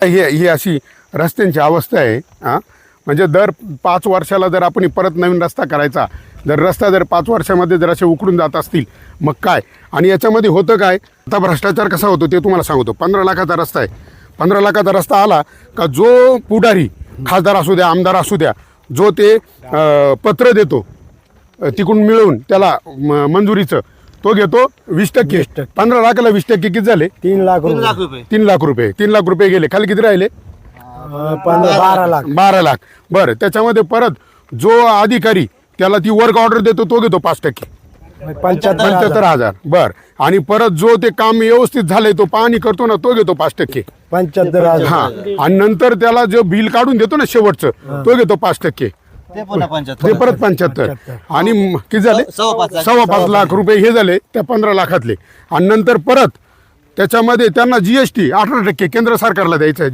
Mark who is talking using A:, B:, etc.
A: ही अशी रस्त्यांची अवस्था आहे हां. म्हणजे दर 5 वर्षाला जर आपण परत नवीन रस्ता करायचा, जर रस्ता जर 5 वर्षामध्ये जर असे उकडून जात असतील मग काय. आणि याच्यामध्ये होतं काय, आता भ्रष्टाचार कसा होतो ते तुम्हाला सांगतो. 15 लाखाचा रस्ता आहे. 15 लाखाचा रस्ता आला का जो पुढारी, खासदार असू द्या, आमदार असू द्या, जो ते पत्र देतो तिकडून मिळवून त्याला मंजुरीचं, तो घेतो 20%. 15 लाखाला 20% किती झाले?
B: 3 लाख
C: 3 लाख रुपये.
A: 3 लाख रुपये. 3 लाख रुपये गेले. खाली किती राहिले?
B: 12 लाख.
A: 12 लाख. बरं, त्याच्यामध्ये परत जो अधिकारी त्याला ती वर्क ऑर्डर देतो तो घेतो 5%, 75,000. बर. आणि परत जो ते काम व्यवस्थित झालंय तो पाहणी करतो ना तो घेतो 5%,
B: 75,000.
A: हा. आणि नंतर त्याला जो बिल काढून देतो ना शेवटचं तो घेतो 5%,
C: ते पुन्हा
A: ते
C: 75.
A: परत 75. आणि किती झाले? 5.25 लाख रुपये हे झाले त्या 15 लाखातले. आणि नंतर परत त्याच्यामध्ये त्यांना GST 18% केंद्र सरकारला द्यायचं आहे.